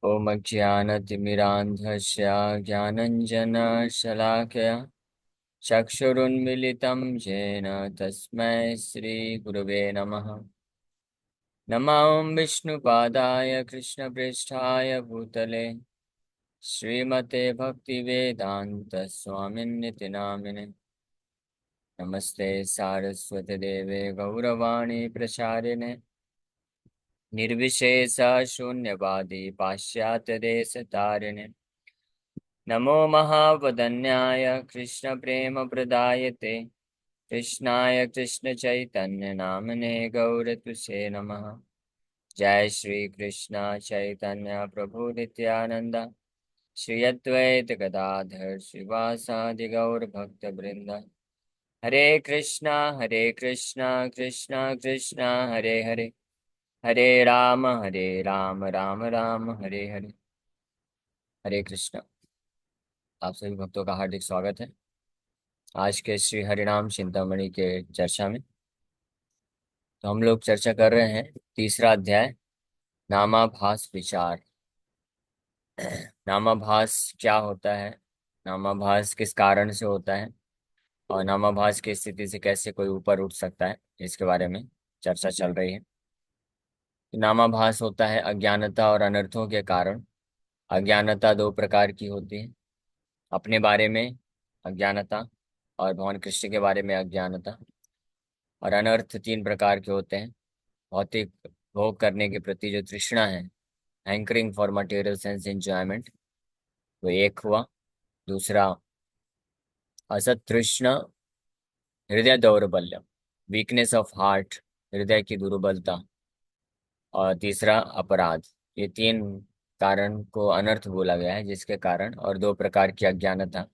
ॐ अज्ञानतिमिरान्धस्य ज्ञानञ्जनशलाकया चक्षुरुन्मिलितं येन तस्मै श्रीगुरवे नमः। नमो विष्णुपादाय कृष्णप्रेष्ठाय भूतले श्रीमते भक्तिवेदान्तस्वामिन्निति नामिने। नमस्ते सारस्वतदेवे गौरवाणी प्रचारिणे निर्विशेष शून्यवादी पाश्चात्यदेशतारिणे। नमो महावदन्याय कृष्णप्रेमप्रदायते कृष्णाय कृष्णचैतन्यनामने गौरतुसे नमः। जय श्री कृष्ण चैतन्य प्रभु नित्यानंद श्री अद्वैत गदाधर श्रीवासादि गौर भक्त वृंद। हरे कृष्णा कृष्णा कृष्णा हरे हरे, हरे राम राम राम हरे हरे। हरे कृष्णा। आप सभी भक्तों का हार्दिक स्वागत है आज के श्री हरिनाम चिंतामणि के चर्चा में। तो हम लोग चर्चा कर रहे हैं तीसरा अध्याय, नामाभास विचार। नामाभास क्या होता है, नामाभास किस कारण से होता है, और नामाभास की स्थिति से कैसे कोई ऊपर उठ सकता है, इसके बारे में चर्चा चल रही है। नामाभास होता है अज्ञानता और अनर्थों के कारण। अज्ञानता दो प्रकार की होती है, अपने बारे में अज्ञानता और भगवान कृष्ण के बारे में अज्ञानता। और अनर्थ तीन प्रकार के होते हैं, भौतिक भोग करने के प्रति जो तृष्णा है, hankering for material sense enjoyment, वो एक हुआ। दूसरा असत तृष्णा, हृदय दौर्बल्य, वीकनेस ऑफ हार्ट, हृदय की दुर्बलता। और तीसरा अपराध। ये तीन कारण को अनर्थ बोला गया है, जिसके कारण, और दो प्रकार की अज्ञानता,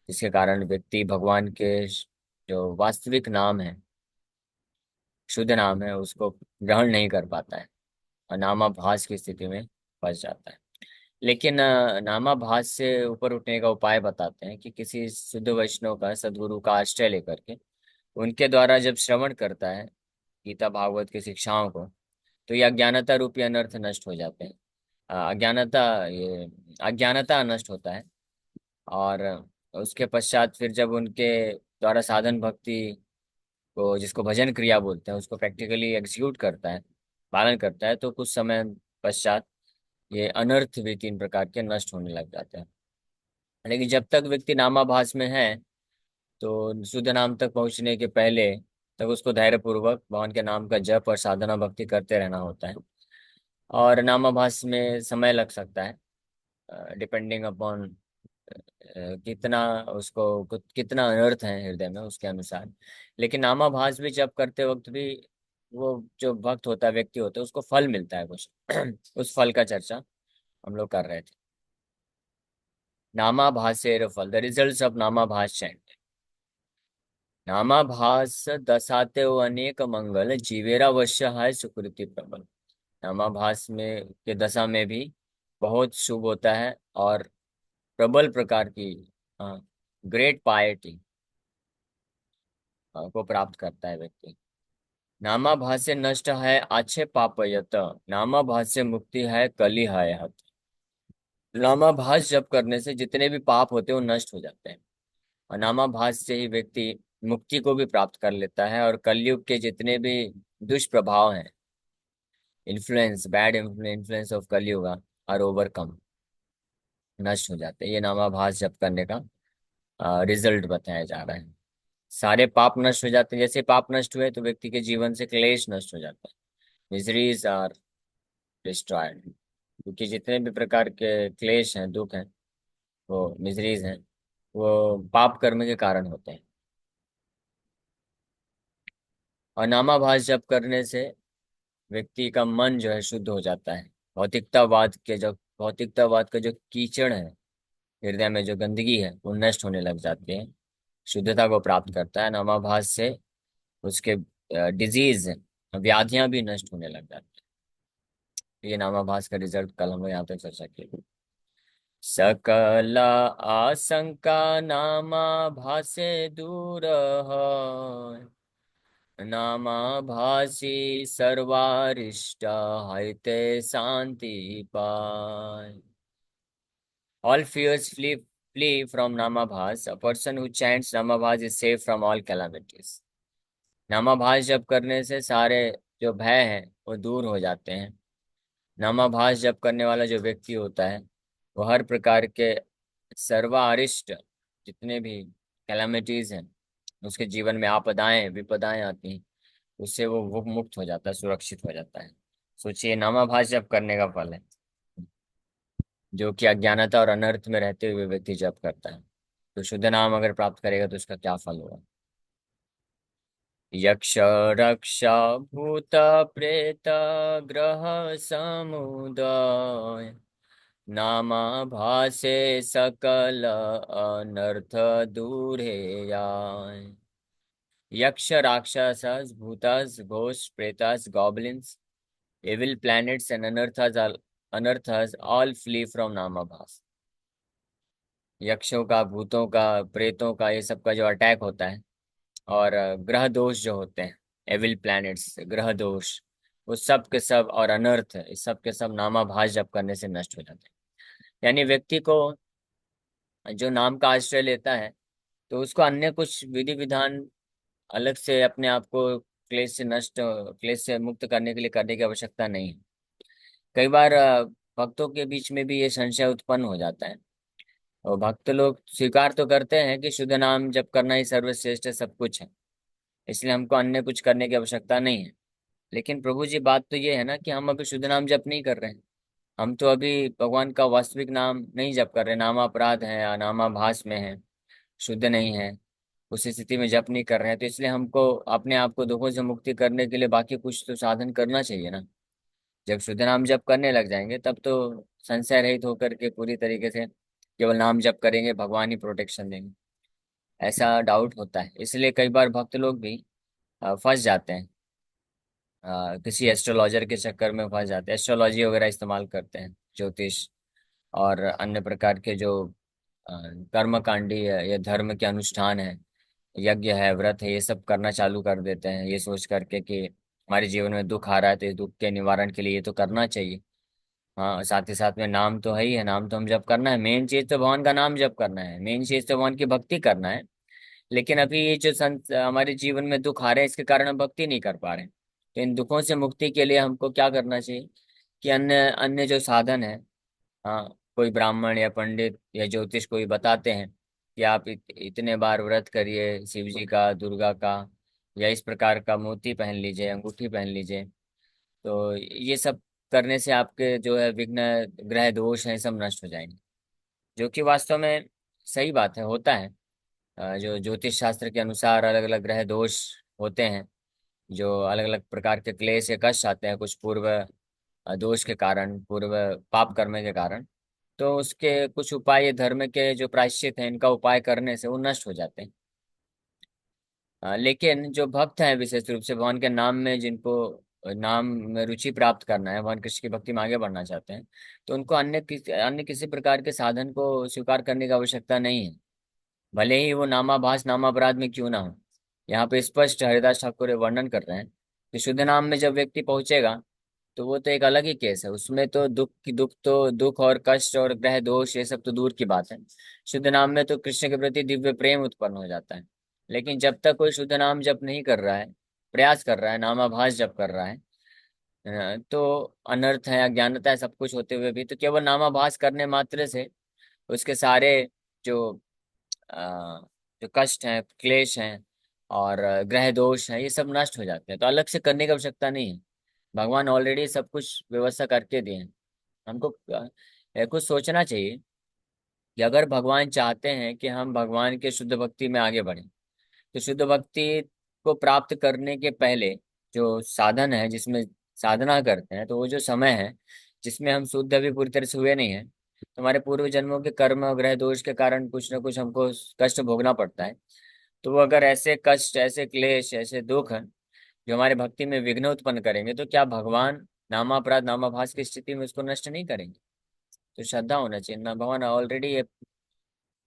जिसके कारण व्यक्ति भगवान के जो वास्तविक नाम है, शुद्ध नाम है, उसको ग्रहण नहीं कर पाता है और नामाभास की स्थिति में फंस जाता है। लेकिन नामाभास से ऊपर उठने का उपाय बताते हैं कि किसी शुद्ध वैष्णव का, सद्गुरु का आश्रय लेकर के उनके द्वारा जब श्रवण करता है गीता भागवत की शिक्षाओं को, तो ये अज्ञानता रूपी अनर्थ नष्ट हो जाते हैं। अज्ञानता नष्ट होता है। और उसके पश्चात फिर जब उनके द्वारा साधन भक्ति को, जिसको भजन क्रिया बोलते हैं, उसको प्रैक्टिकली एग्जीक्यूट करता है, पालन करता है, तो कुछ समय पश्चात ये अनर्थ भी तीन प्रकार के नष्ट होने लग जाते हैं। लेकिन जब तक व्यक्ति नामाभास में है, तो शुद्ध नाम तक पहुंचने के पहले तक उसको धैर्यपूर्वक भगवान के नाम का जप और साधना भक्ति करते रहना होता है। और नामाभास में समय लग सकता है, डिपेंडिंग अपॉन कितना उसको कितना अनर्थ है हृदय में, उसके अनुसार। लेकिन नामाभास भी जब करते वक्त भी वो जो भक्त होता है, व्यक्ति होता है, उसको फल मिलता है कुछ। उस फल का चर्चा हम लोग कर रहे थे। नामाभासेर फल, द रिजल्ट्स ऑफ नामाभास चैंट। नामाभास दसाते अनेक मंगल, जीवेरा अवश्य है सुकृति प्रबल। नामाभास में के दशा में भी बहुत शुभ होता है और प्रबल प्रकार की ग्रेट पायटी को प्राप्त करता है व्यक्ति। नामाभास से नष्ट है अच्छे पापयत, नामाभास से मुक्ति है कली है हत। नामाभास जप करने से जितने भी पाप होते हैं वो नष्ट हो जाते हैं, और नामाभास से ही व्यक्ति मुक्ति को भी प्राप्त कर लेता है, और कलयुग के जितने भी दुष्प्रभाव हैं, इन्फ्लुएंस, बैड इन्फ्लुएंस ऑफ कलयुग आर ओवरकम, नष्ट हो जाते हैं। ये नामाभास जप करने का रिजल्ट बताया जा रहा है। सारे पाप नष्ट हो जाते हैं। जैसे पाप नष्ट हुए तो व्यक्ति के जीवन से क्लेश नष्ट हो जाता है, मिजरीज आर डिस्ट्रॉयड। क्योंकि जितने भी प्रकार के क्लेश हैं, दुख हैं, वो मिजरीज हैं, वो पाप कर्म के कारण होते हैं। और नामाभास जप करने से व्यक्ति का मन जो है शुद्ध हो जाता है। भौतिकतावाद का जो कीचड़ है, हृदय में जो गंदगी है, वो नष्ट होने लग जाती है, शुद्धता को प्राप्त करता है नामाभास से। उसके डिजीज, व्याधियां भी नष्ट होने लग जाती है। ये नामाभास का रिजल्ट कल हम लोग यहाँ पे चर्चा की। सकल आशंका नामाभासे दूर है, नामाभासी सर्वारिष्टा हइते शांति पाय। All fears flee from Namabhas. A person who chants Namabhas is safe from all calamities. नामाभास जप करने से सारे जो भय हैं वो दूर हो जाते हैं। नामाभास जप करने वाला जो व्यक्ति होता है वो हर प्रकार के सर्वारिष्ट जितने भी कैलामिटीज हैं, उसके जीवन में आपदाएं विपदाएं आती हैं, उससे वो मुक्त हो जाता है, सुरक्षित हो जाता है। सोचिए, नामाभास जप करने का फल है, जो कि अज्ञानता और अनर्थ में रहते हुए व्यक्ति जप करता है। तो शुद्ध नाम अगर प्राप्त करेगा तो उसका क्या फल होगा। यक्ष रक्ष भूत प्रेत ग्रह समुदय नामा भासे सकल अनर्थ दूरे जाय। यक्ष राक्षस भूतास घोस्ट प्रेतास goblins evil planets and unearthers all flee from नामाभास। यक्षों का, भूतों का, प्रेतों का, ये सब का जो अटैक होता है, और ग्रह दोष जो होते हैं, एविल प्लैनेट्स, ग्रह दोष, वो सब के सब, और अनर्थ, इस सब के सब नामाभास जप करने से नष्ट हो जाते हैं। यानी व्यक्ति को जो नाम का आश्रय लेता है तो उसको अन्य कुछ विधि विधान अलग से अपने आप को क्लेश से मुक्त करने के लिए करने की आवश्यकता नहीं है। कई बार भक्तों के बीच में भी ये संशय उत्पन्न हो जाता है, और भक्त लोग स्वीकार तो करते हैं कि शुद्ध नाम जप करना ही सर्वश्रेष्ठ है, सब कुछ है, इसलिए हमको अन्य कुछ करने की आवश्यकता नहीं है। लेकिन प्रभु जी, बात तो ये है ना कि हम अभी शुद्ध नाम जप नहीं कर रहे हैं। हम तो अभी भगवान का वास्तविक नाम नहीं जप कर रहे, नामापराध है या नामाभास में है, शुद्ध नहीं है, उस स्थिति में जप नहीं कर रहे हैं। तो इसलिए हमको अपने आप को दुखों से मुक्ति करने के लिए बाकी कुछ तो साधन करना चाहिए ना। जब शुद्ध नाम जप करने लग जाएंगे तब तो संशय रहित होकर के पूरी तरीके से केवल नाम जप करेंगे, भगवान ही प्रोटेक्शन देंगे, ऐसा डाउट होता है। इसलिए कई बार भक्त लोग भी फंस जाते हैं, किसी एस्ट्रोलॉजर के चक्कर में फंस जाते हैं, एस्ट्रोलॉजी वगैरह इस्तेमाल करते हैं, ज्योतिष और अन्य प्रकार के जो अ, कर्मकांडी है या धर्म के अनुष्ठान है, यज्ञ है, व्रत है, ये सब करना चालू कर देते हैं, ये सोच करके कि हमारे जीवन में दुख आ रहा है तो इस दुख के निवारण के लिए ये तो करना चाहिए। हाँ, साथ ही साथ में नाम तो है ही है, नाम तो हम जप करना है, मेन चीज तो भगवान का नाम जप करना है, मेन चीज तो भगवान की भक्ति करना है। लेकिन अभी ये जो हमारे जीवन में दुख आ रहे हैं, इसके कारण हम भक्ति नहीं कर पा रहे हैं। तो इन दुखों से मुक्ति के लिए हमको क्या करना चाहिए कि अन्य अन्य जो साधन है, हाँ, कोई ब्राह्मण या पंडित या ज्योतिष कोई बताते हैं कि आप इतने बार व्रत करिए शिव जी का, दुर्गा का, या इस प्रकार का मोती पहन लीजिए, अंगूठी पहन लीजिए, तो ये सब करने से आपके जो है विघ्न, ग्रह दोष हैं, सब नष्ट हो जाएंगे। जो कि वास्तव में सही बात है, होता है। जो ज्योतिष शास्त्र के अनुसार अलग अलग ग्रह दोष होते हैं, जो अलग अलग प्रकार के क्लेश या कष्ट आते हैं, कुछ पूर्व दोष के कारण, पूर्व पाप कर्म के कारण, तो उसके कुछ उपाय, धर्म के जो प्रायश्चित हैं, इनका उपाय करने से वो नष्ट हो जाते हैं। लेकिन जो भक्त हैं, विशेष रूप से भगवान के नाम में, जिनको नाम में रुचि प्राप्त करना है, भगवान कृष्ण की भक्ति में आगे बढ़ना चाहते हैं, तो उनको अन्य किसी प्रकार के साधन को स्वीकार करने की आवश्यकता नहीं है, भले ही वो नामाभास नामापराध में क्यों ना हो। यहाँ पे स्पष्ट हरिदास ठाकुर ये वर्णन कर रहे हैं कि शुद्ध नाम में जब व्यक्ति पहुंचेगा तो वो तो एक अलग ही केस है, उसमें तो दुख और कष्ट और ग्रह दोष ये सब तो दूर की बात है। शुद्ध नाम में तो कृष्ण के प्रति दिव्य प्रेम उत्पन्न हो जाता है। लेकिन जब तक कोई शुद्ध नाम जप नहीं कर रहा है, प्रयास कर रहा है, नामाभास जप कर रहा है, तो अनर्थ है, अज्ञानता है, सब कुछ होते हुए भी, तो केवल नामाभास करने मात्र से उसके सारे जो अ, जो कष्ट हैं, क्लेश हैं और ग्रह दोष हैं, ये सब नष्ट हो जाते हैं। तो अलग से करने की आवश्यकता नहीं है, भगवान ऑलरेडी सब कुछ व्यवस्था करके दिए हैं। हमको कुछ सोचना चाहिए कि अगर भगवान चाहते हैं कि हम भगवान के शुद्ध भक्ति में आगे बढ़ें, तो शुद्ध भक्ति को प्राप्त करने के पहले जो साधन है, जिसमें साधना करते हैं, तो वो जो समय है जिसमें हम शुद्ध अभी पूरी तरह से हुए नहीं है, तो हमारे पूर्व जन्मों के कर्म और ग्रह दोष के कारण कुछ ना कुछ हमको कष्ट भोगना पड़ता है। तो वो अगर ऐसे कष्ट, ऐसे क्लेश, ऐसे दुख जो हमारे भक्ति में विघ्न उत्पन्न करेंगे, तो क्या भगवान नामापराध नामाभास की स्थिति में उसको नष्ट नहीं करेंगे। तो श्रद्धा होना चाहिए ना, भगवान ऑलरेडी ये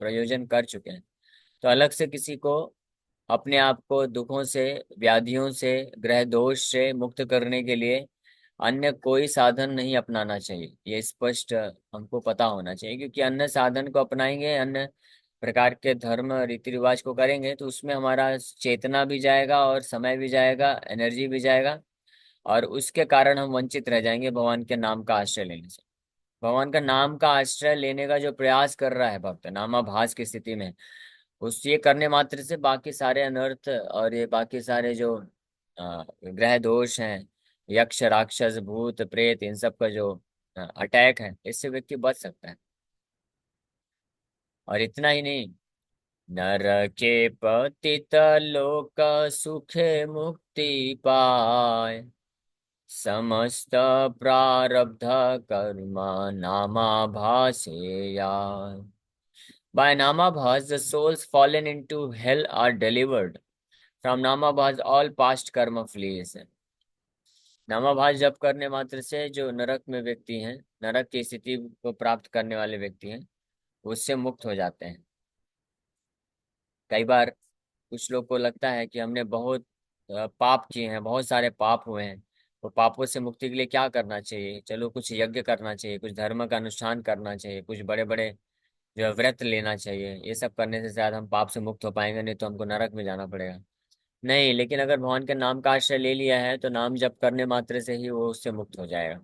प्रयोजन कर चुके हैं। तो अलग से किसी को अपने आप को दुखों से, व्याधियों से, ग्रह दोष से मुक्त करने के लिए अन्य कोई साधन नहीं अपनाना चाहिए। ये स्पष्ट हमको पता होना चाहिए, क्योंकि अन्य साधन को अपनाएंगे, अन्य प्रकार के धर्म रीति रिवाज को करेंगे, तो उसमें हमारा चेतना भी जाएगा और समय भी जाएगा, एनर्जी भी जाएगा, और उसके कारण हम वंचित रह जाएंगे भगवान के नाम का आश्रय लेने से। भगवान का नाम का आश्रय लेने का जो प्रयास कर रहा है भक्त नामाभास की स्थिति में, उस ये करने मात्र से बाकी सारे अनर्थ और ये बाकी सारे जो ग्रह दोष हैं, यक्ष राक्षस भूत प्रेत, इन सब का जो अटैक है, इससे व्यक्ति बच सकता है। और इतना ही नहीं, नरके पतित लोक सुखे मुक्ति पाए, समस्त प्रारब्ध कर्म नामाभासे यार। By Namabhas, the souls fallen into hell are delivered. From Namabhas, all past karma flees. नामाभास जप करने मात्र से जो नरक में व्यक्ति हैं, नरक की स्थिति को प्राप्त करने वाले व्यक्ति हैं, उससे मुक्त हो जाते हैं। कई बार कुछ लोग को लगता है कि हमने बहुत पाप किए हैं, बहुत सारे पाप हुए हैं, तो पापों से मुक्ति के लिए क्या करना चाहिए? चलो कुछ यज्ञ करना चाहिए, कुछ धर्म का अनुष्ठान करना चाहिए, कुछ बड़े बड़े जो है व्रत लेना चाहिए। ये सब करने से शायद हम पाप से मुक्त हो पाएंगे, नहीं तो हमको नरक में जाना पड़ेगा। नहीं, लेकिन अगर भगवान के नाम का आश्रय ले लिया है तो नाम जप करने मात्र से ही वो उससे मुक्त हो जाएगा।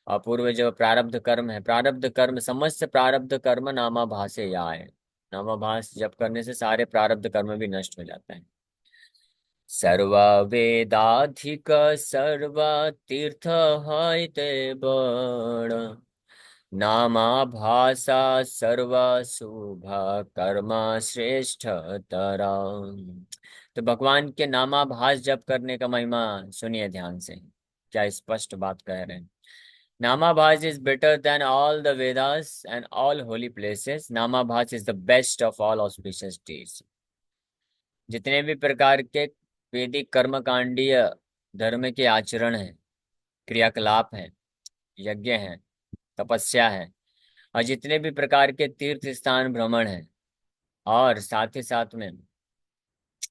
और पूर्व जो प्रारब्ध कर्म है, प्रारब्ध कर्म समस्त प्रारब्ध कर्म नामाभासे याय। नामाभास जप करने से सारे प्रारब्ध कर्म भी नष्ट हो जाते हैं। सर्व वेदाधिक सर्व तीर्थ हइते बड़, नामाभासा सर्व शुभ कर्म श्रेष्ठ तरा। तो भगवान के नामाभास जप करने का महिमा सुनिए ध्यान से, क्या स्पष्ट बात कह रहे हैं। नामाभास is better than all the Vedas and all holy places. नामाभास is the best of all auspicious days. जितने भी प्रकार के वैदिक कर्मकांडीय धर्म के आचरण हैं, क्रियाकलाप हैं, यज्ञ हैं, तपस्या है, और जितने भी प्रकार के तीर्थ स्थान भ्रमण हैं, और साथ ही साथ में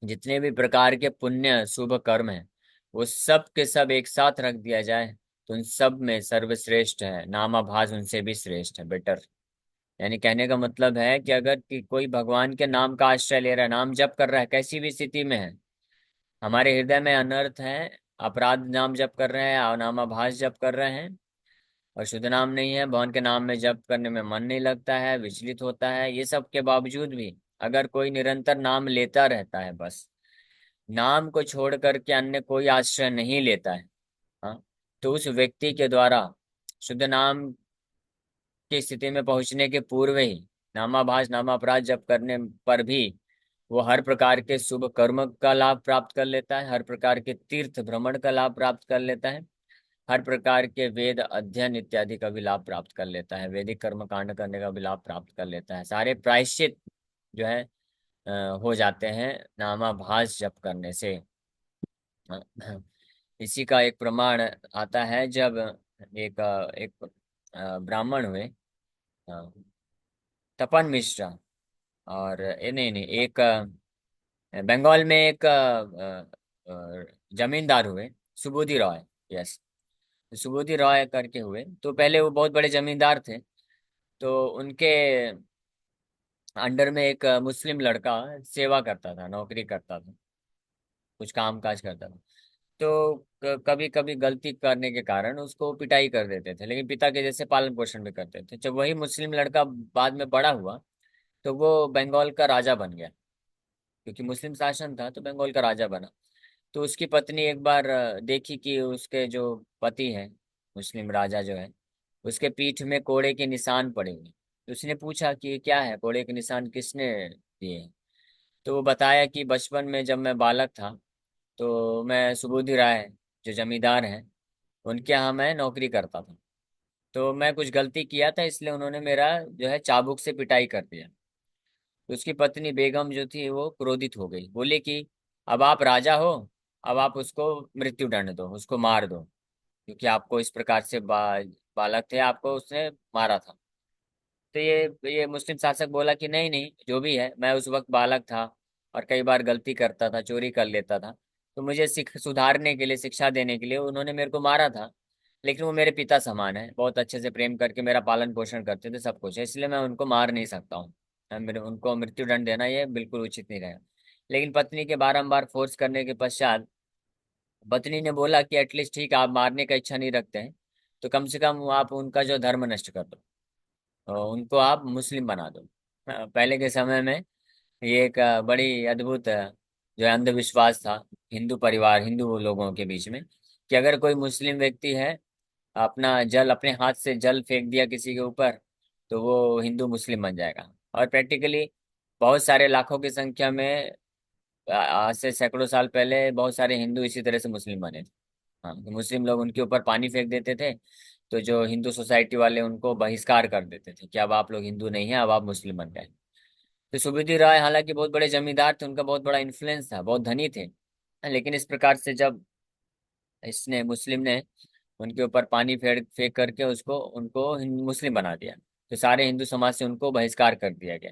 जितने भी प्रकार के पुण्य शुभ कर्म हैं, वो सब के सब एक साथ रख दिया जाए तो उन सब में सर्वश्रेष्ठ है नामाभास, उनसे भी श्रेष्ठ है, बेटर। यानी कहने का मतलब है कि अगर कोई भगवान के नाम का आश्रय ले रहा है, नाम जप कर रहा है, कैसी भी स्थिति में है, हमारे हृदय में अनर्थ है, अपराध नाम जप कर रहे हैं और नामाभास जप कर रहे हैं, और शुद्ध नाम नहीं है, भगवान के नाम में जप करने में मन नहीं लगता है, विचलित होता है, ये सब के बावजूद भी अगर कोई निरंतर नाम लेता रहता है, बस नाम को छोड़ करके अन्य कोई आश्रय नहीं लेता है, हाँ, तो उस व्यक्ति के द्वारा शुद्ध नाम की स्थिति में पहुंचने के पूर्व ही नामाभास नामापराध जप करने पर भी वो हर प्रकार के शुभ कर्म का लाभ प्राप्त कर लेता है, हर प्रकार के तीर्थ भ्रमण का लाभ प्राप्त कर लेता है, हर प्रकार के वेद अध्ययन इत्यादि का भी लाभ प्राप्त कर लेता है, वैदिक कर्म कांड करने का भी लाभ प्राप्त कर लेता है। सारे प्रायश्चित जो है हो जाते हैं नामाभास जप करने से। इसी का एक प्रमाण आता है जब एक ब्राह्मण हुए, अ, तपन मिश्रा, और नहीं नहीं, एक बंगाल में एक जमींदार हुए, सुबोधी रॉय। यस, सुबोधी रॉय करके हुए। तो पहले वो बहुत बड़े जमींदार थे, तो उनके अंडर में एक मुस्लिम लड़का सेवा करता था, नौकरी करता था, कुछ काम काज करता था। तो कभी कभी गलती करने के कारण उसको पिटाई कर देते थे, लेकिन पिता के जैसे पालन पोषण भी करते थे। जब वही मुस्लिम लड़का बाद में बड़ा हुआ तो वो बंगाल का राजा बन गया, क्योंकि मुस्लिम शासन था तो बंगाल का राजा बना। तो उसकी पत्नी एक बार देखी कि उसके जो पति है, मुस्लिम राजा जो है, उसके पीठ में कोड़े के निशान पड़े हुए। तो उसने पूछा कि ये क्या है, कोड़े के निशान किसने दिए हैं? तो वो बताया कि बचपन में जब मैं बालक था तो मैं सुबोधी राय जो जमींदार हैं उनके यहाँ मैं नौकरी करता था, तो मैं कुछ गलती किया था, इसलिए उन्होंने मेरा जो है चाबुक से पिटाई कर दिया। तो उसकी पत्नी बेगम जो थी वो क्रोधित हो गई, बोले कि अब आप राजा हो, अब आप उसको मृत्यु दंड दो, उसको मार दो, क्योंकि आपको इस प्रकार से बालक थे, आपको उसने मारा था। तो ये मुस्लिम शासक बोला कि नहीं नहीं, जो भी है, मैं उस वक्त बालक था और कई बार गलती करता था, चोरी कर लेता था। तो मुझे सुधारने के लिए, शिक्षा देने के लिए उन्होंने मेरे को मारा था। लेकिन वो मेरे पिता समान है, बहुत अच्छे से प्रेम करके मेरा पालन पोषण करते थे, सब कुछ है, इसलिए मैं उनको मार नहीं सकता हूँ। मेरे उनको मृत्युदंड देना ये बिल्कुल उचित नहीं रहेगा। लेकिन पत्नी के बारंबार फोर्स करने के पश्चात पत्नी ने बोला कि एटलीस्ट ठीक है, आप मारने का इच्छा नहीं रखते हैं, तो कम से कम आप उनका जो धर्म नष्ट कर दो, उनको आप मुस्लिम बना दो। पहले के समय में ये एक बड़ी अद्भुत जो है अंधविश्वास था हिंदू परिवार, हिंदू लोगों के बीच में, कि अगर कोई मुस्लिम व्यक्ति है, अपना जल अपने हाथ से जल फेंक दिया किसी के ऊपर, तो वो हिंदू मुस्लिम बन जाएगा। और प्रैक्टिकली बहुत सारे लाखों की संख्या में आज से सैकड़ों साल पहले बहुत सारे हिंदू इसी तरह से मुस्लिम बने थे। हाँ, तो मुस्लिम लोग उनके ऊपर पानी फेंक देते थे, तो जो हिंदू सोसाइटी वाले उनको बहिष्कार कर देते थे कि अब आप लोग हिंदू नहीं हैं, अब आप मुस्लिम बन गए। तो सुबेदी राय हालांकि बहुत बड़े जमींदार थे, उनका बहुत बड़ा इन्फ्लुएंस था, बहुत धनी थे, लेकिन इस प्रकार से जब इसने मुस्लिम ने उनके ऊपर पानी फेंक फेंक करके उसको उनको मुस्लिम बना दिया, तो सारे हिंदू समाज से उनको बहिष्कार कर दिया गया।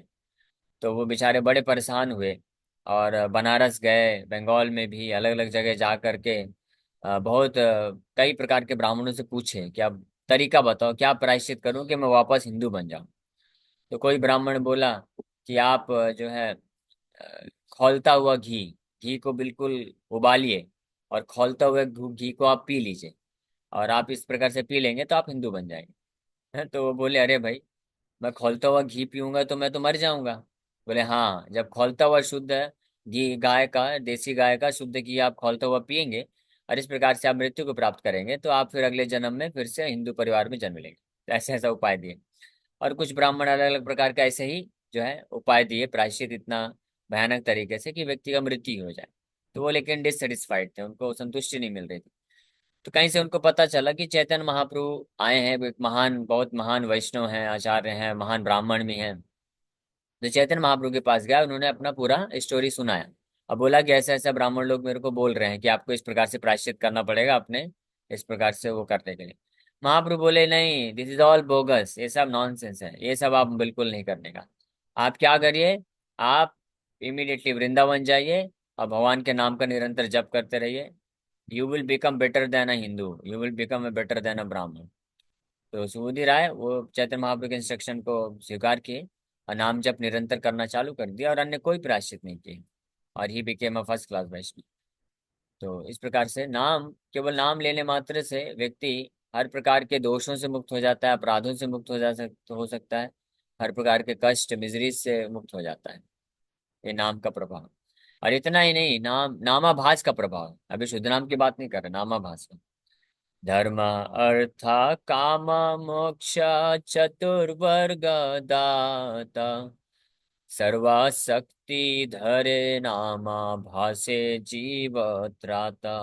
तो वो बेचारे बड़े परेशान हुए और बनारस गए, बंगाल में भी अलग अलग जगह जा करके बहुत कई प्रकार के ब्राह्मणों से पूछे कि अब तरीका बताओ, क्या प्रायश्चित करूं कि मैं वापस हिंदू बन जाऊं। तो कोई ब्राह्मण बोला कि आप जो है खौलता हुआ घी, घी को बिल्कुल उबालिए और खौलता हुआ घी को आप पी लीजिए, और आप इस प्रकार से पी लेंगे तो आप हिंदू बन जाएंगे। तो वो बोले अरे भाई, मैं खौलता हुआ घी पीऊंगा तो मैं तो मर जाऊंगा। बोले हाँ, जब खौलता हुआ शुद्ध घी, गाय का, देसी गाय का शुद्ध घी आप खौलता हुआ पियेंगे और इस प्रकार से आप मृत्यु को प्राप्त करेंगे, तो आप फिर अगले जन्म में फिर से हिंदू परिवार में जन्म लेंगे। तो ऐसे ऐसा उपाय दिए। और कुछ ब्राह्मण अलग अलग प्रकार का ऐसे ही जो है उपाय दिए, प्रायश्चित इतना भयानक तरीके से कि व्यक्ति का मृत्यु हो जाए। तो वो लेकिन डिससेटिस्फाइड थे, उनको संतुष्टि नहीं मिल रही थी। तो कहीं से उनको पता चला कि चैतन्य महाप्रभु आए हैं, वो एक महान, बहुत महान वैष्णव हैं, आचार्य हैं, महान ब्राह्मण भी हैं। तो चैतन्य महाप्रभु के पास गया, उन्होंने अपना पूरा स्टोरी सुनाया। अब बोला कि ऐसा ऐसा ब्राह्मण लोग मेरे को बोल रहे हैं कि आपको इस प्रकार से प्रायश्चित करना पड़ेगा अपने, इस प्रकार से वो करने के लिए। महाप्रभु बोले नहीं, दिस इज ऑल बोगस, ये सब नॉनसेंस है, ये सब आप बिल्कुल नहीं करने का। आप क्या करिए, आप इमीडिएटली वृंदावन जाइए और भगवान के नाम का निरंतर जप करते रहिए। You will become better than a Hindu, you will become a better than a Brahmin. तो सुबुद्धि राय वो चैतन्य महाप्रभु के इंस्ट्रक्शन को स्वीकार किए और नाम जप निरंतर करना चालू कर दिया, और अन्य कोई प्रायश्चित नहीं किए, और ही became a first class Vaishnava. तो इस प्रकार से नाम, केवल नाम लेने मात्र से व्यक्ति हर प्रकार के दोषों से मुक्त हो जाता है, अपराधों से मुक्त हो सकता है, हर प्रकार के कष्ट मिजरी से मुक्त हो जाता है, ये नाम का प्रभाव। और इतना ही नहीं, नामाभास का प्रभाव है। अभी शुद्ध नाम की बात नहीं कर रहे, नामाभास का। धर्म अर्थ काम मोक्ष चतुर्वर्ग दाता, सर्वाशक्ति धरे नामा भासे जीव त्राता।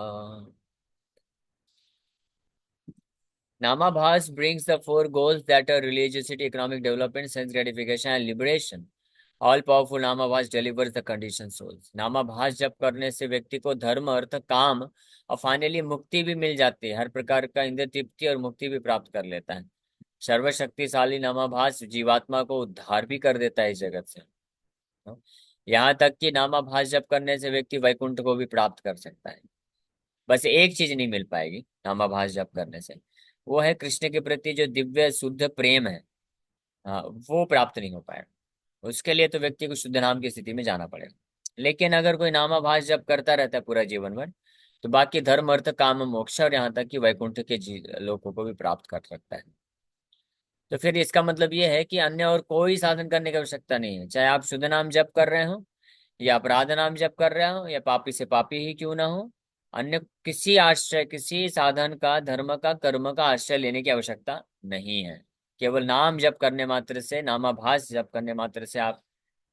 Namabhas brings the four goals that are religiosity, economic development, sense gratification, and liberation. All powerful Namabhas delivers the conditioned souls. नामाभास जप करने से व्यक्ति को धर्म, अर्थ, काम और फाइनली मुक्ति भी मिल जाती है, हर प्रकार का इंद्रिय तृप्ति और मुक्ति भी प्राप्त कर लेता है। सर्वशक्तिशाली नामाभास जीवात्मा को उद्धार भी कर देता है इस जगत से। यहाँ तक कि नामाभास जप करने से व्यक्ति वैकुंठ को भी प्राप्त कर सकता है। बस एक चीज नहीं मिल पाएगी नामाभास जप करने से, वो है कृष्ण के प्रति जो दिव्य शुद्ध प्रेम है। हाँ, वो प्राप्त नहीं हो पाएगा। उसके लिए तो व्यक्ति को शुद्ध नाम की स्थिति में जाना पड़ेगा। लेकिन अगर कोई नामाभास जप करता रहता है पूरा जीवन भर, तो बाकी धर्म, अर्थ, काम, मोक्ष और यहाँ तक कि वैकुंठ के लोगों को भी प्राप्त कर सकता है। तो फिर इसका मतलब ये है कि अन्य और कोई साधन करने की आवश्यकता नहीं है, चाहे आप शुद्ध नाम जप कर रहे हो या अपराध नाम जप कर रहे हो या पापी से पापी ही क्यों ना हो। अन्य किसी आश्रय, किसी साधन का, धर्म का, कर्म का आश्रय लेने की आवश्यकता नहीं है। केवल नाम जप करने मात्र से, नामाभास जप करने मात्र से आप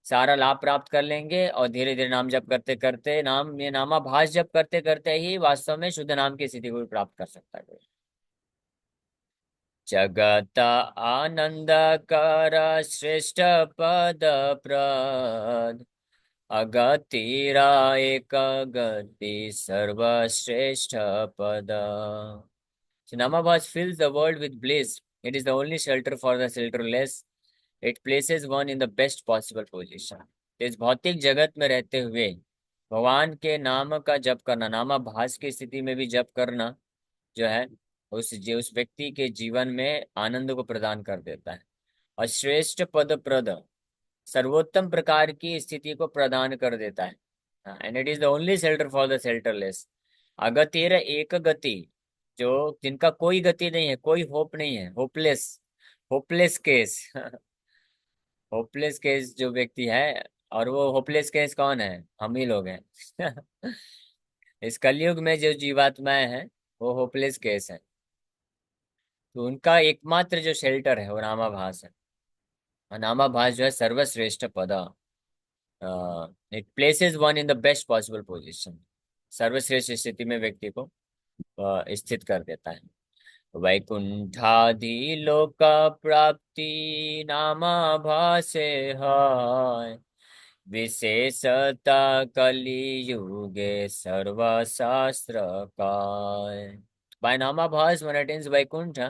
सारा लाभ प्राप्त कर लेंगे, और धीरे धीरे नाम जप करते करते, नाम ये नामाभास जप करते करते ही वास्तव में शुद्ध नाम की स्थिति को भी प्राप्त कर सकता है कोई। जगत आनंद कर श्रेष्ठ पद प्रद, अगतिरा एक गति सर्वश्रेष्ठ पद। So Namabhas fills the world with bliss. It is the only shelter for the shelterless. It places one in the best possible position. इस भौतिक जगत में रहते हुए भगवान के नाम का जप करना, नामाभास की स्थिति में भी जप करना जो है, उस व्यक्ति के जीवन में आनंद को प्रदान कर देता है और श्रेष्ठ पद प्रद, सर्वोत्तम प्रकार की स्थिति को प्रदान कर देता है। And it is the only shelter for the shelterless. अगतिर एक गति, जो जिनका कोई गति नहीं है, कोई होप नहीं है, hopeless, hopeless case. Hopeless case जो व्यक्ति है, और वो होपलेस केस कौन है? हम ही लोग हैं। इस कलयुग में जो जीवात्माएं हैं वो होपलेस केस है। तो उनका एकमात्र जो शेल्टर है वो नामाभास है। और नामाभास जो है सर्वश्रेष्ठ पद, it places one in the best possible position. सर्वश्रेष्ठ स्थिति में व्यक्ति को स्थित कर देता है। वैकुंठादि लोक प्राप्ति नामाभासे है, विशेषता कलियुगे सर्वशास्त्र काय। By Namabhas, one attains Vaikuntha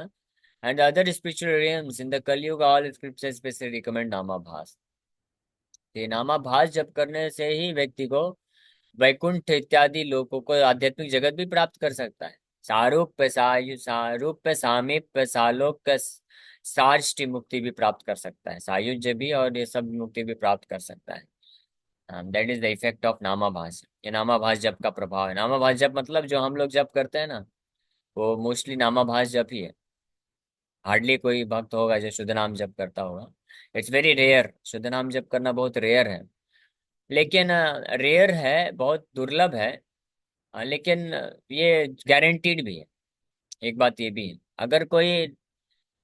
and the other spiritual realms. In the Kali Yuga, all scriptures especially recommend Namabhas. ये नामाभास जप करने से ही व्यक्ति को वैकुंठ इत्यादि लोकों को, आध्यात्मिक जगत भी प्राप्त कर सकता है। सारूप सायु, सारूप सामीप सालोक सार्ष्टि मुक्ति भी प्राप्त कर सकता है, सायुज्य भी, और ये सब मुक्ति भी प्राप्त कर सकता है। That is the effect of नामाभास। ये नामाभास जप का प्रभाव है। नामाभास जप मतलब जो हम लोग जप करते हैं ना, वो मोस्टली नामाभास जप ही है। हार्डली कोई भक्त होगा जो शुद्ध नाम जप करता होगा। इट्स वेरी रेयर, शुद्ध नाम जप करना बहुत रेयर है। लेकिन रेयर है, बहुत दुर्लभ है। लेकिन ये गारंटीड भी है। एक बात ये भी है, अगर कोई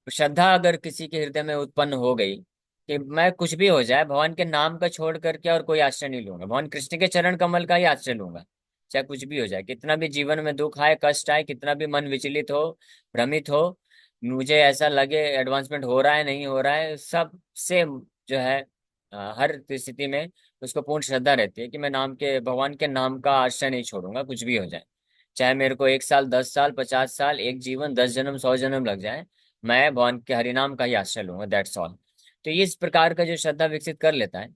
श्रद्धा अगर किसी के हृदय में उत्पन्न हो गई कि मैं कुछ भी हो जाए भगवान के नाम का छोड़ करके और कोई आश्रय नहीं लूंगा, भगवान कृष्ण के चरण कमल का ही आश्रय लूंगा, चाहे कुछ भी हो जाए, कितना भी जीवन में दुख आए, कष्ट आए, कितना भी मन विचलित हो, भ्रमित हो, मुझे ऐसा लगे एडवांसमेंट हो रहा है नहीं हो रहा है, सब से जो है हर स्थिति में उसको पूर्ण श्रद्धा रहती है कि मैं नाम के, भगवान के नाम का आश्रय नहीं छोड़ूंगा, कुछ भी हो जाए। चाहे मेरे को 1 साल, 10 साल, 50 साल, एक जीवन, 10 जन्म, 100 जन्म लग जाए, मैं भगवान के हरिनाम का ही आश्रय लूंगा, दैट्स ऑल। तो ये इस प्रकार का जो श्रद्धा विकसित कर लेता है,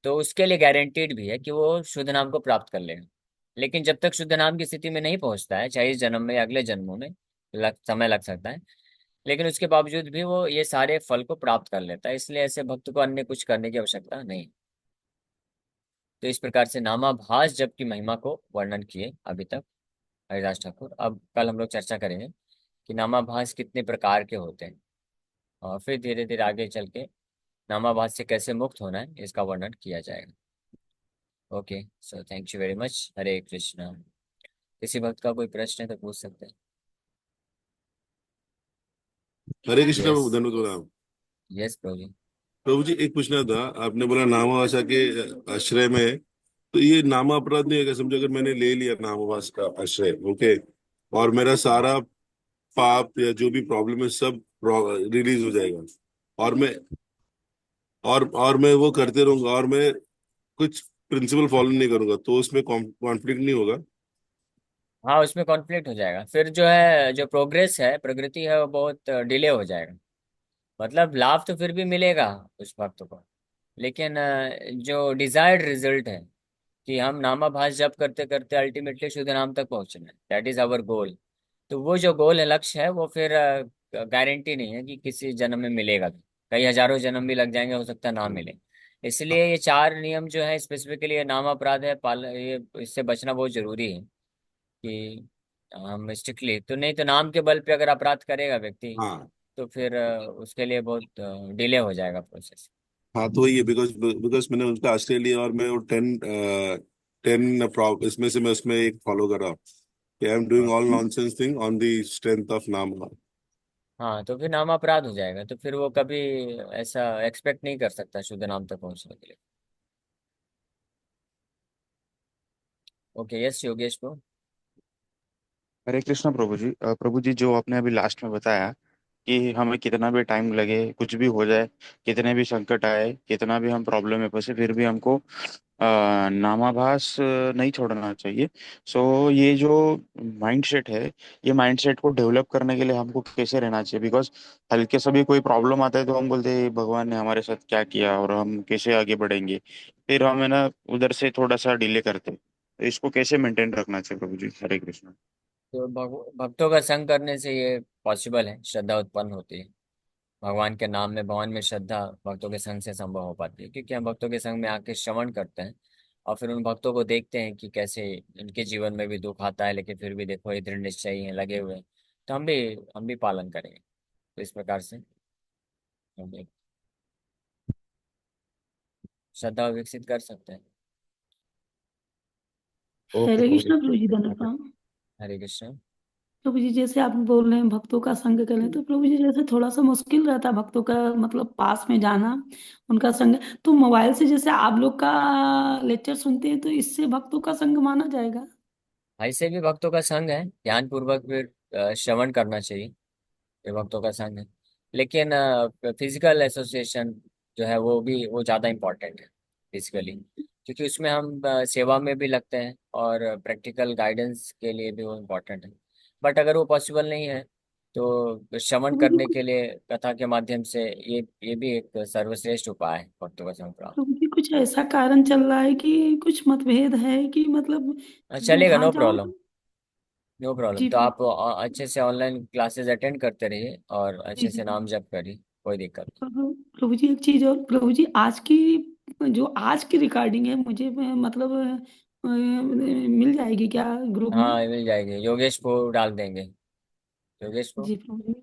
तो उसके लिए गारंटीड भी है कि वो शुद्ध नाम को प्राप्त कर लेगा। लेकिन जब तक शुद्ध नाम की स्थिति में नहीं पहुंचता है, चाहे इस जन्म में या अगले जन्मों में, समय लग सकता है, लेकिन उसके बावजूद भी वो ये सारे फल को प्राप्त कर लेता है। इसलिए ऐसे भक्त को अन्य कुछ करने की आवश्यकता नहीं। तो इस प्रकार से नामाभास जप की महिमा को वर्णन किए अभी तक हरिदास ठाकुर। अब कल हम लोग चर्चा करेंगे कि नामाभास कितने प्रकार के होते हैं, और फिर धीरे धीरे आगे चल के नामाभास से कैसे मुक्त होना है इसका वर्णन किया जाएगा। Okay, so thank you very much. Hare Krishna. किसी भक्त का कोई प्रश्न है तो पूछ सकते हैं। हरे कृष्ण यस, प्रभु, धन्यवाद प्रणाम। यस प्रभु जी। प्रभु जी, एक पूछना था। आपने बोला नामावासा के आश्रय में, तो ये नामा अपराध नहीं है क्या? समझो अगर मैंने ले लिया नामावास का आश्रय, ओके, और मेरा सारा पाप या जो भी प्रॉब्लम है सब रिलीज हो जाएगा, और मैं वो करते रहूंगा, और मैं कुछ प्रिंसिपल फॉलो नहीं करूंगा, तो उसमें कॉन्फ्लिक्ट नहीं होगा? हाँ, उसमें कॉन्फ्लिक्ट हो जाएगा, फिर जो है जो प्रोग्रेस है, प्रगति है, वो बहुत डिले हो जाएगा। मतलब लाभ तो फिर भी मिलेगा उस भक्त को, लेकिन जो डिजायर्ड रिजल्ट है कि हम नामाभास जप करते करते अल्टीमेटली शुद्ध नाम तक पहुंचना है, दैट इज आवर गोल। तो वो जो गोल है, लक्ष्य है, वो फिर गारंटी नहीं है कि किसी जन्म में मिलेगा भी। कई हजारों जन्म भी लग जाएंगे, हो सकता है ना मिले। इसलिए ये चार नियम जो है स्पेसिफिकली नाम अपराध है, पाल ये इससे बचना बहुत जरूरी है कि हम स्ट्रिक्टली, तो नहीं तो नाम के बल पे अगर अपराध करेगा व्यक्ति, हाँ। तो फिर उसके लिए बहुत डिले हो जाएगा प्रोसेस। हाँ, तो वही है, बिकॉज बिकॉज मैंने उनका आश्रय लिया, और मैं वो 10 इसमें से मैं उसमें एक फॉलो कर रहा हूँ कि आई एम डूइंग हाँ, all nonsense thing on the strength of नाम। हाँ, तो फिर नाम अपराध हो जाएगा, तो फिर वो कभी ऐसा एक्सपेक्ट नहीं कर सकता शुद्ध नाम तक पहुंचने के लिए। ओके, यस योगेश को। हरे कृष्णा प्रभु जी। प्रभु जी, जो आपने अभी लास्ट में बताया कि हमें कितना भी टाइम लगे, कुछ भी हो जाए, कितने भी संकट आए, कितना भी हम प्रॉब्लम में फंसे, फिर भी हमको नामाभास नहीं छोड़ना चाहिए। सो ये जो माइंडसेट है, ये माइंडसेट को डेवलप करने के लिए हमको कैसे रहना चाहिए? बिकॉज हल्के से भी कोई प्रॉब्लम आता है तो हम बोलते हैं भगवान ने हमारे साथ क्या किया और हम कैसे आगे बढ़ेंगे, फिर हम है ना उधर से थोड़ा सा डिले करते हैं। तो इसको कैसे मेंटेन रखना चाहिए प्रभु जी? हरे कृष्ण। तो भक्तों का संग करने से ये पॉसिबल है, श्रद्धा उत्पन्न होती है। भगवान के नाम में, भगवान में श्रद्धा भक्तों के संग से संभव हो पाती है, क्योंकि हम भक्तों के संग में आके श्रवण करते हैं और फिर उन भक्तों को देखते हैं कि कैसे इनके जीवन में भी दुख आता है, लेकिन फिर भी देखो ये दृढ़ निश्चयी हैं, लगे हुए हैं। तो हम भी पालन करेंगे। तो इस प्रकार से हम भी श्रद्धा विकसित कर सकते हैं। ओके हरे प्रभु जी। कृष्ण प्रभु जी, ओके। धन्यवाद। हरे कृष्ण। प्रभु जी जैसे आप बोल रहे हैं भक्तों का संग करें, तो प्रभु जी जैसे थोड़ा सा मुश्किल रहता है भक्तों का मतलब पास में जाना, उनका संग। तो मोबाइल से जैसे आप लोग का लेक्चर सुनते हैं, तो इससे भक्तों का संग माना जाएगा? ऐसे भी भक्तों का संग है, ध्यान पूर्वक फिर श्रवण करना चाहिए। ये भक्तों का संग है, लेकिन फिजिकल एसोसिएशन जो है वो ज़्यादा इम्पोर्टेंट है फिजिकली, क्योंकि उसमें हम सेवा में भी लगते हैं और प्रैक्टिकल गाइडेंस के लिए भी वो इम्पोर्टेंट है। बट अगर वो पॉसिबल नहीं है तो श्रवण प्रभु जी करने के लिए कथा के माध्यम से ये भी एक सर्वश्रेष्ठ उपाय है भक्तों का संग प्राप्त। प्रभु जी कुछ ऐसा कारण चल रहा है कि कुछ मतभेद है कि मतलब चलेगा, वहां नो जाओ? प्रॉब्लम। नो प्रॉब्लम, जी तो प्रभु। आप अच्छे से ऑनलाइन क्लासेस अटेंड करते रहिए और जी अच्छे जी से नाम जप करिए, कोई दिक्कत नहीं। प्रभु। प्रभु जी एक चीज और, प्रभु जी आज की रिकॉर्डिंग है मुझे मतलब मिल जाएगी क्या ग्रुप में? हाँ, मिल जाएगी, योगेश को डाल देंगे। योगेश को। जी प्रभु जी।